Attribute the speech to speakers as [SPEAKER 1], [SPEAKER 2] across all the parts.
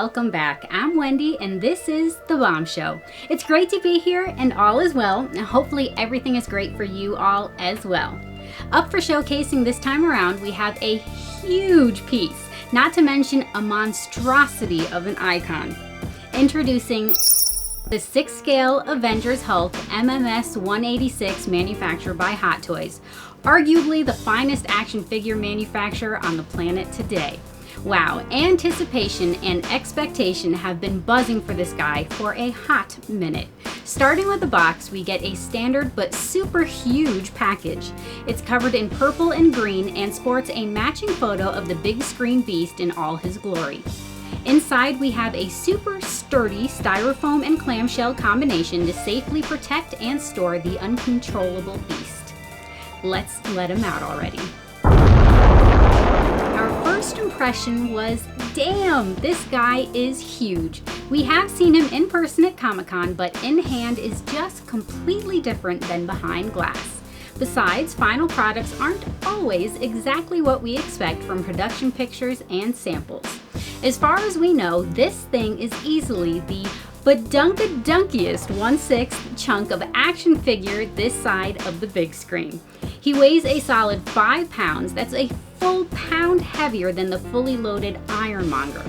[SPEAKER 1] welcome back. I'm Wendy and this is The Bomb Show. It's great to be here and all is well, and hopefully everything is great for you all as well. Up for showcasing this time around, we have a huge piece, not to mention a monstrosity of an icon. Introducing the 6-scale Avengers Hulk MMS 186 manufactured by Hot Toys, arguably the finest action figure manufacturer on the planet today. Wow, anticipation and expectation have been buzzing for this guy for a hot minute. Starting with the box, we get a standard but super huge package. It's covered in purple and green and sports a matching photo of the big screen beast in all his glory. Inside, we have a super sturdy styrofoam and clamshell combination to safely protect and store the uncontrollable beast. Let's let him out already. Our first impression was, damn, this guy is huge. We have seen him in person at Comic-Con, but in hand is just completely different than behind glass. Besides, final products aren't always exactly what we expect from production pictures and samples. As far as we know, this thing is easily the badunka-dunkiest 1/6 chunk of action figure this side of the big screen. He weighs a solid 5 pounds. That's a full pound heavier than the fully loaded Ironmonger.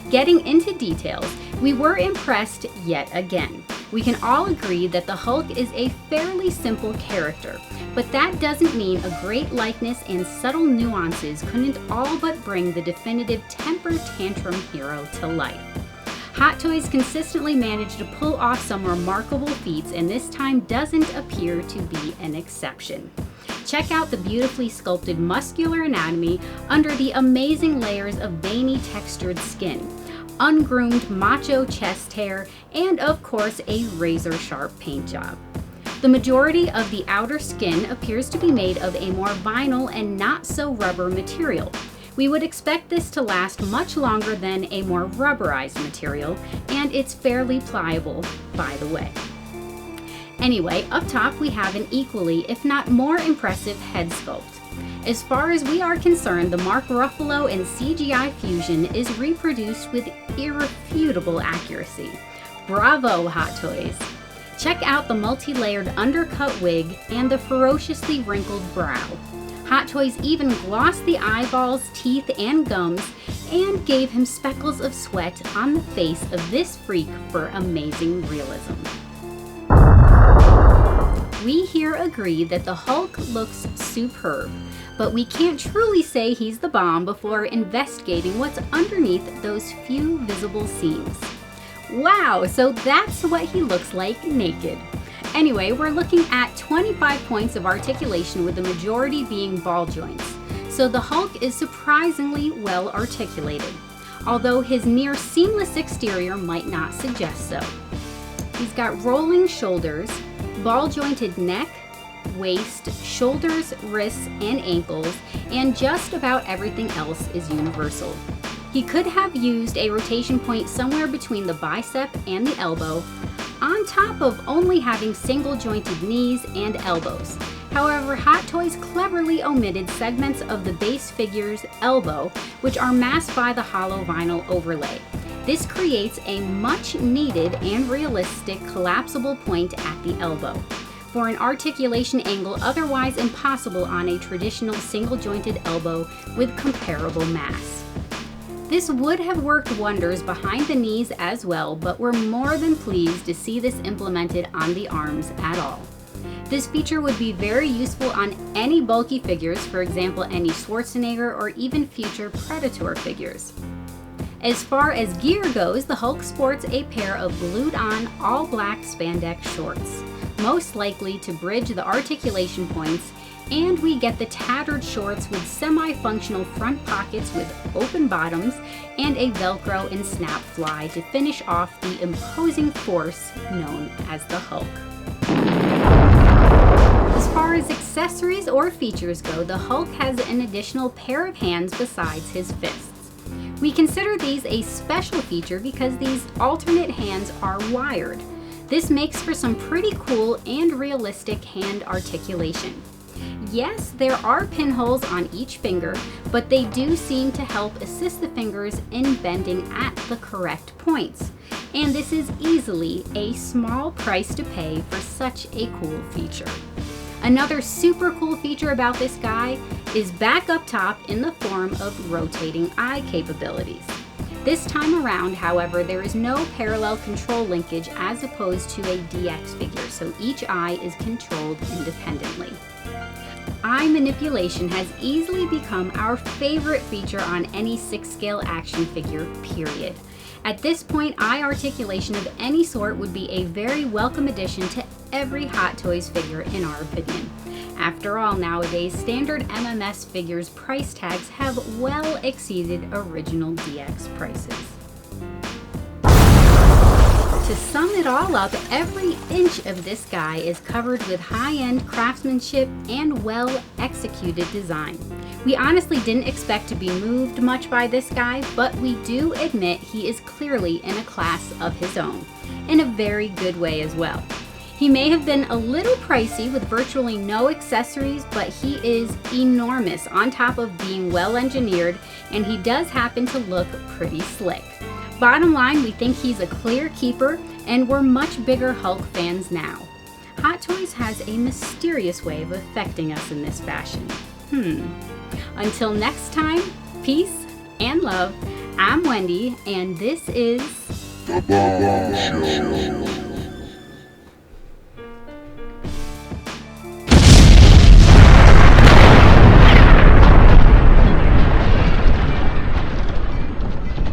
[SPEAKER 1] Getting into details, we were impressed yet again. We can all agree that the Hulk is a fairly simple character, but that doesn't mean a great likeness and subtle nuances couldn't all but bring the definitive temper tantrum hero to life. Hot Toys consistently managed to pull off some remarkable feats, and this time doesn't appear to be an exception. Check out the beautifully sculpted muscular anatomy under the amazing layers of veiny textured skin, ungroomed macho chest hair, and of course a razor-sharp paint job. The majority of the outer skin appears to be made of a more vinyl and not so rubber material. We would expect this to last much longer than a more rubberized material, and it's fairly pliable, by the way. Anyway, up top we have an equally, if not more impressive head sculpt. As far as we are concerned, the Mark Ruffalo and CGI fusion is reproduced with irrefutable accuracy. Bravo, Hot Toys! Check out the multi-layered undercut wig and the ferociously wrinkled brow. Hot Toys even glossed the eyeballs, teeth, and gums, and gave him speckles of sweat on the face of this freak for amazing realism. We here agree that the Hulk looks superb, but we can't truly say he's the bomb before investigating what's underneath those few visible seams. Wow, so that's what he looks like naked. Anyway, we're looking at 25 points of articulation, with the majority being ball joints. So the Hulk is surprisingly well articulated, although his near seamless exterior might not suggest so. He's got rolling shoulders, ball-jointed neck, waist, shoulders, wrists, and ankles, and just about everything else is universal. He could have used a rotation point somewhere between the bicep and the elbow, on top of only having single-jointed knees and elbows. However, Hot Toys cleverly omitted segments of the base figure's elbow, which are masked by the hollow vinyl overlay. This creates a much-needed and realistic collapsible point at the elbow, for an articulation angle otherwise impossible on a traditional single-jointed elbow with comparable mass. This would have worked wonders behind the knees as well, but we're more than pleased to see this implemented on the arms at all. This feature would be very useful on any bulky figures, for example any Schwarzenegger or even future Predator figures. As far as gear goes, the Hulk sports a pair of glued-on all-black spandex shorts, most likely to bridge the articulation points, and we get the tattered shorts with semi-functional front pockets with open bottoms and a Velcro and snap fly to finish off the imposing force known as the Hulk. As far as accessories or features go, the Hulk has an additional pair of hands besides his fists. We consider these a special feature because these alternate hands are wired. This makes for some pretty cool and realistic hand articulation. Yes, there are pinholes on each finger, but they do seem to help assist the fingers in bending at the correct points. And this is easily a small price to pay for such a cool feature. Another super cool feature about this guy is back up top in the form of rotating eye capabilities. This time around, however, there is no parallel control linkage as opposed to a DX figure, so each eye is controlled independently. Eye manipulation has easily become our favorite feature on any 6-scale action figure, period. At this point, eye articulation of any sort would be a very welcome addition to every Hot Toys figure, in our opinion. After all, nowadays, standard MMS figures' price tags have well exceeded original DX prices. To sum it all up, every inch of this guy is covered with high-end craftsmanship and well-executed design. We honestly didn't expect to be moved much by this guy, but we do admit he is clearly in a class of his own, in a very good way as well. He may have been a little pricey with virtually no accessories, but he is enormous on top of being well engineered, and he does happen to look pretty slick. Bottom line, we think he's a clear keeper, and we're much bigger Hulk fans now. Hot Toys has a mysterious way of affecting us in this fashion. Until next time, peace and love. I'm Wendy, and this is
[SPEAKER 2] The Bomb Show.